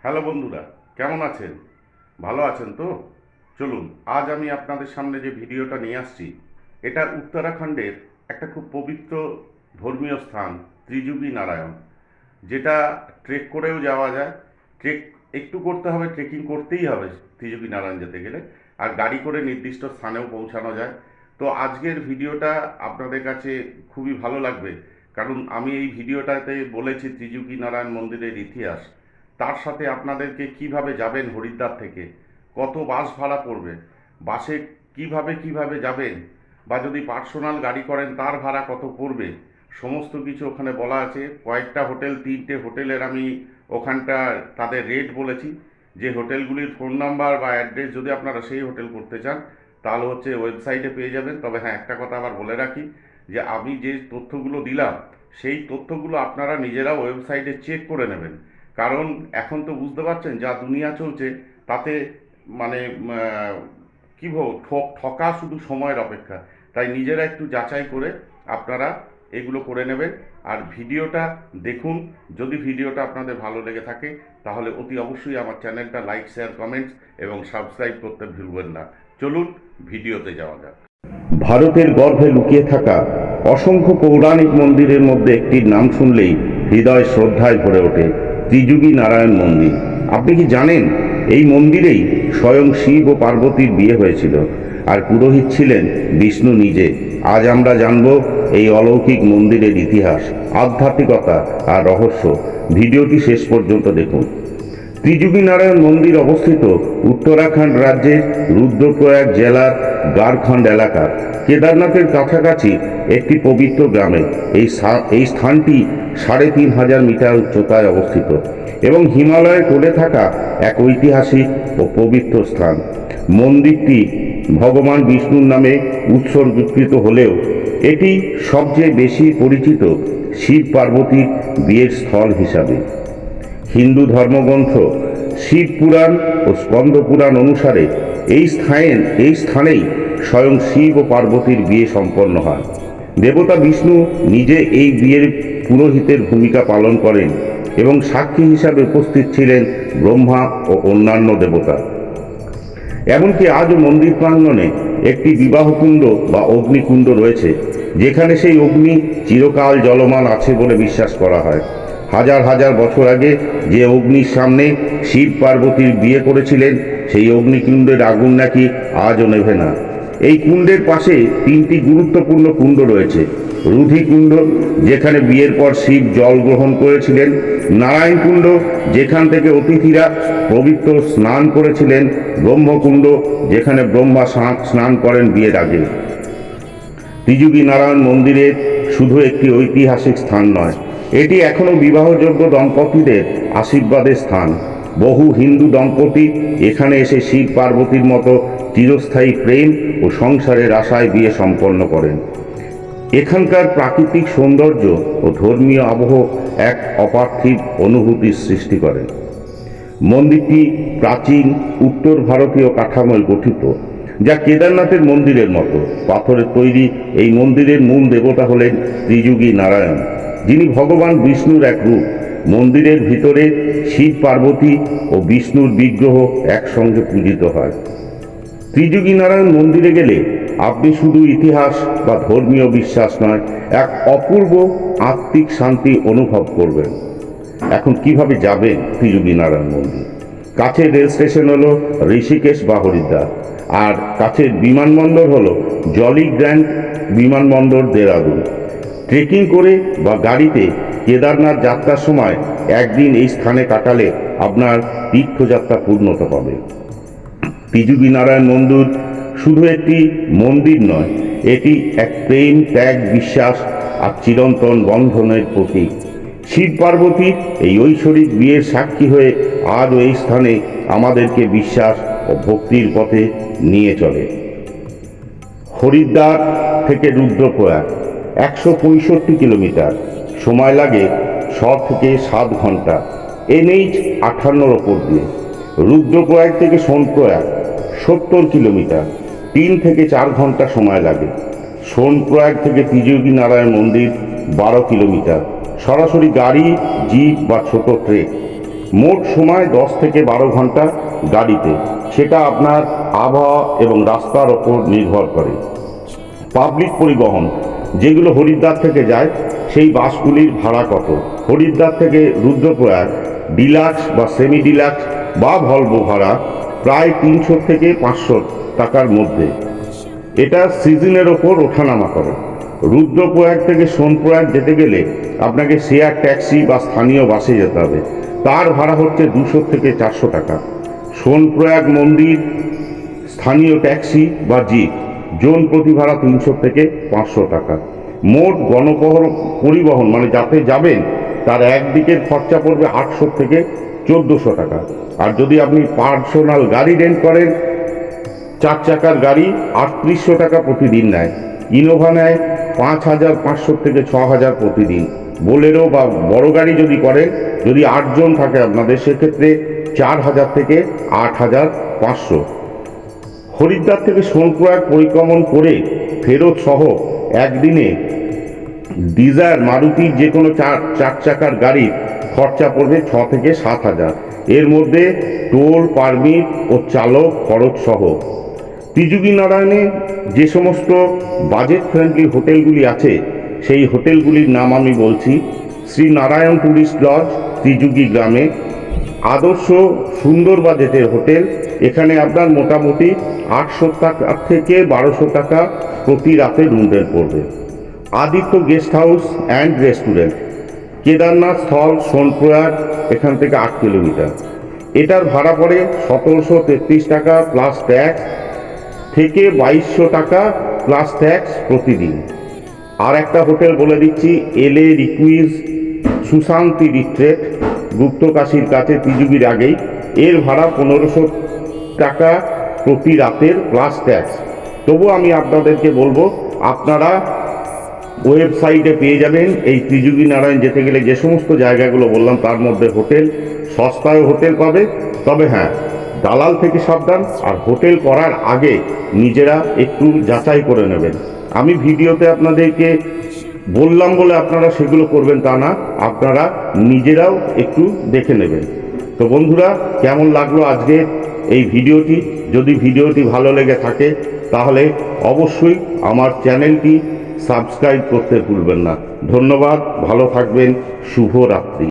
Hello বন্ধুরা, কেমন আছেন? ভালো আছেন তো? চলুন, আজ আমি আপনাদের সামনে যে ভিডিওটা নিয়ে আসছি, এটা উত্তরাখণ্ডের একটা খুব পবিত্র ধর্মীয় স্থান ত্রিযুগী নারায়ণ, যেটা ট্রেক করেও যাওয়া যায়। ট্রেক একটু করতে হবে, ট্রেকিং করতেই হবে ত্রিযুগী নারায়ণ যেতে গেলে, আর গাড়ি করে নির্দিষ্ট স্থানেও পৌঁছানো যায়। তো আজকের ভিডিওটা আপনাদের কাছে খুবই ভালো লাগবে, কারণ আমি এই ভিডিওটাতে বলেছি ত্রিযুগী নারায়ণ মন্দিরের ইতিহাস, তার সাথে আপনাদেরকে কিভাবে যাবেন হরিদ্বার থেকে, কত বাস ভাড়া পড়বে, বাসে কিভাবে যাবেন, বা যদি পার্সোনাল গাড়ি করেন তার ভাড়া কত পড়বে, সমস্ত কিছু ওখানে বলা আছে। কয়েকটা হোটেল, 3টে হোটেলের আমি ওখানটা তাদের রেট বলেছি। যে হোটেলগুলির ফোন নাম্বার বা অ্যাড্রেস যদি আপনারা সেই হোটেল করতে চান, তাহলে হচ্ছে ওয়েবসাইটে পেয়ে যাবেন। তবে হ্যাঁ, একটা কথা আবার বলে রাখি, যে আমি যে তথ্যগুলো দিলাম সেই তথ্যগুলো আপনারা নিজেরা ওয়েবসাইটে চেক করে নেবেন। কারণ এখন তো বুঝতে পারছেন যা দুনিয়া চলছে, তাতে মানে কী বলবো, ঠকা শুধু সময়ের অপেক্ষা। তাই নিজেরা একটু যাচাই করে আপনারা এগুলো করে নেবেন। আর ভিডিওটা দেখুন, যদি ভিডিওটা আপনাদের ভালো লেগে থাকে তাহলে অতি অবশ্যই আমার চ্যানেলটা লাইক, শেয়ার, কমেন্টস এবং সাবস্ক্রাইব করতে ভুলবেন না। চলুন ভিডিওতে যাওয়া যাক। ভারতের গর্ভে লুকিয়ে থাকা অসংখ্য পৌরাণিক মন্দিরের মধ্যে একটির নাম শুনলেই হৃদয় শ্রদ্ধায় ভরে ওঠে, ত্রিযুগী নারায়ণ মন্দির। আপনি কি জানেন, এই মন্দিরেই স্বয়ং শিব ও পার্বতীর বিয়ে হয়েছিল, আর পুরোহিত ছিলেন বিষ্ণু নিজে। আজ আমরা জানব এই অলৌকিক মন্দিরের ইতিহাস, আধ্যাত্মিকতা আর রহস্য। ভিডিওটি শেষ পর্যন্ত দেখুন। ত্রিযুগী নারায়ণ মন্দির অবস্থিত উত্তরাখণ্ড রাজ্যের রুদ্রপ্রয়াগ জেলার গারখণ্ড এলাকা, কেদারনাথের কাছাকাছি একটি পবিত্র গ্রামে। এই স্থানটি 3500 মিটার উচ্চতায় অবস্থিত এবং হিমালয়ের কোলে থাকা এক ঐতিহাসিক ও পবিত্র স্থান। মন্দিরটি ভগবান বিষ্ণুর নামে উৎসর্গীকৃত হলেও এটি সবচেয়ে বেশি পরিচিত শিব পার্বতীর বিয়ের স্থল হিসাবে। হিন্দু ধর্মগ্রন্থ শিব পুরাণ ও স্কন্দ পুরাণ অনুসারে এই স্থানেই স্বয়ং শিব ও পার্বতীর বিয়ে সম্পন্ন হয়। দেবতা বিষ্ণু নিজে এই বিয়ের পুরোহিতের ভূমিকা পালন করেন এবং সাক্ষী হিসাবে উপস্থিত ছিলেন ব্রহ্মা ও অন্যান্য দেবতা। এমনকি আজও মন্দির প্রাঙ্গণে একটি বিবাহকুণ্ড বা অগ্নিকুণ্ড রয়েছে, যেখানে সেই অগ্নি চিরকাল জ্বলমান আছে বলে বিশ্বাস করা হয়। হাজার হাজার বছর আগে যে অগ্নির সামনে শিব পার্বতীর বিয়ে করেছিলেন, সেই অগ্নিকুণ্ডের আগুন নাকি আজও নেভে না। এই কুণ্ডের পাশে 3টি গুরুত্বপূর্ণ কুণ্ড রয়েছে। রুধি কুণ্ড, যেখানে বিয়ের পর শিব জল গ্রহণ করেছিলেন। নারায়ণ কুণ্ড, যেখান থেকে অতিথিরা পবিত্র স্নান করেছিলেন। ব্রহ্মকুণ্ড, যেখানে ব্রহ্মা স্নান করেন বিয়ের আগে। ত্রিযুগী নারায়ণ মন্দিরের শুধু একটি ঐতিহাসিক স্থান নয়, এটি এখনও বিবাহযোগ্য দম্পতিদের আশীর্বাদের স্থান। বহু হিন্দু দম্পতি এখানে এসে শিব পার্বতীর মতো চিরস্থায়ী প্রেম ও সংসারের আশায় বিয়ে সম্পন্ন করেন। এখানকার প্রাকৃতিক সৌন্দর্য ও ধর্মীয় আবহ এক অপার্থিব অনুভূতির সৃষ্টি করে। মন্দিরটি প্রাচীন উত্তর ভারতীয় কাঠামোয় গঠিত, যা কেদারনাথের মন্দিরের মতো পাথরের তৈরি। এই মন্দিরের মূল দেবতা হলেন ত্রিযুগী নারায়ণ, যিনি ভগবান বিষ্ণুর এক রূপ। মন্দিরের ভিতরে শিব পার্বতী ও বিষ্ণুর বিগ্রহ একসঙ্গে পূজিত হয়। ত্রিযুগী নারায়ণ মন্দিরে গেলে আপনি শুধু ইতিহাস বা ধর্মীয় বিশ্বাস নয়, এক অপূর্ব আত্মিক শান্তি অনুভব করবেন। এখন কিভাবে যাবেন ত্রিযুগী নারায়ণ মন্দির? কাছের রেল স্টেশন হলো ঋষিকেশ বা হরিদ্বার, আর কাছের বিমানবন্দর হলো জলি গ্র্যান্ড বিমানবন্দর, দেরাদুন। ট্রেকিং করে বা গাড়িতে কেদারনাথ যাত্রার সময় একদিন এই স্থানে কাটালে আপনার তীর্থযাত্রা পূর্ণতা পাবে। ত্রিযুগী নারায়ণ মন্দির শুধু একটি মন্দির নয়, এটি এক প্রেম, ত্যাগ, বিশ্বাস আর চিরন্তন বন্ধনের প্রতীক। শিব পার্বতীর এই ঐশ্বরিক বিয়ের সাক্ষী হয়ে আজও এই স্থানে আমাদেরকে বিশ্বাস ও ভক্তির পথে নিয়ে চলে। হরিদ্বার থেকে রুদ্রপ্রয়াগ 165 কিলোমিটার, সময় লাগে 6 থেকে 7 ঘন্টা। NH 58 ওপর দিয়ে। রুদ্রপ্রয়াগ থেকে সোনপ্রয়াগ 70 কিলোমিটার, 3 থেকে 4 ঘন্টা সময় লাগে। সোনপ্রয়াগ থেকে ত্রিযুগী নারায়ণ মন্দির 12 কিলোমিটার, সরাসরি গাড়ি, জিপ বা ছোট ট্রেন। মোট সময় 10 থেকে 12 ঘন্টা গাড়িতে, সেটা আপনার আবহাওয়া এবং রাস্তার ওপর নির্ভর করে। পাবলিক পরিবহন যেগুলো হরিদ্বার থেকে যায় সেই বাসগুলির ভাড়া কত? হরিদ্বার থেকে রুদ্রপ্রয়াগ ডিলাক্স বা সেমি ডিলাক্স বা ভলভো ভাড়া প্রায় 300 থেকে 500 টাকার মধ্যে। এটা সিজনের ওপর ওঠানামা করে। রুদ্রপ্রয়াগ থেকে সোনপ্রয়াগ যেতে গেলে আপনাকে শেয়ার ট্যাক্সি বা স্থানীয় বাসে যেতে হবে, তার ভাড়া হচ্ছে 200 থেকে 400 টাকা। সোনপ্রয়াগ মন্দির স্থানীয় ট্যাক্সি বা জিপ জন প্রতি ভাড়া 300 থেকে 500 টাকা। মোট পরিবহন মানে যাতে যাবেন তার একদিকের খরচা পড়বে 800 থেকে 1400 টাকা। আর যদি আপনি পার্সোনাল গাড়ি রেন্ট করেন, 4 চাকার গাড়ি 3800 টাকা প্রতিদিন নেয়। ইনোভা নেয় 5500 থেকে 6000 প্রতিদিন। বোলেরো বা বড় গাড়ি যদি করেন, যদি 8 জন থাকে আপনাদের, সেক্ষেত্রে 4000 থেকে 8500। হরিদ্বার থেকে সোনপ্রয়াগ পরিক্রমণ করে ফেরত সহ একদিনে ডিজায়ার মারুতির যে কোনো 4 চাকার গাড়ির খরচা পড়বে 6 থেকে 7000। এর মধ্যে টোল, পারমিট ও চালক খরচ সহ। ত্রিযুগী নারায়ণে যে সমস্ত বাজেট ফ্রেন্ডলি হোটেলগুলি আছে সেই হোটেলগুলির নাম আমি বলছি। শ্রী নারায়ণ ট্যুরিস্ট লজ ত্রিযুগী গ্রামে, আদর্শ সুন্দর বাজেটের হোটেল, এখানে আপনার মোটামুটি 800 টাকা থেকে 1200 টাকা প্রতি রাতে রুম রেন্ট পড়বে। Aditya guest house and restaurant, Kedarnath স্থল সোনপ্রয়াগ, এখান থেকে 8 কিলোমিটার। এটার ভাড়া পড়ে 1733 টাকা প্লাস ট্যাক্স থেকে 2200 টাকা প্লাস ট্যাক্স প্রতিদিন। আর একটা হোটেল বলে দিচ্ছি, এলএ রিকুইজ সুশান্তি রিট্রেট, গুপ্তকাশীর কাছে ত্রিযুগীর আগেই। এর ভাড়া 1500 টাকা প্রতি রাতের প্লাস ট্যাক্স। তবু আমি আপনাদেরকে বলবো, আপনারা ওয়েবসাইটে পেয়ে যাবেন এই ত্রিযুগী নারায়ণ যেতে গেলে যে সমস্ত জায়গাগুলো বললাম তার মধ্যে হোটেল, সস্তায় হোটেল পাবে। তবে হ্যাঁ, দালাল থেকে সাবধান, আর হোটেল করার আগে নিজেরা একটু যাচাই করে নেবেন। আমি ভিডিওতে আপনাদেরকে বললাম বলে আপনারা সেগুলো করবেন তা না, আপনারা নিজেরাও একটু দেখে নেবেন। তো বন্ধুরা, কেমন লাগলো আজকে এই ভিডিওটি? যদি ভিডিওটি ভালো লেগে থাকে তাহলে অবশ্যই আমার চ্যানেলটি সাবস্ক্রাইব করতে ভুলবেন না। ধন্যবাদ, ভালো থাকবেন, শুভরাত্রি।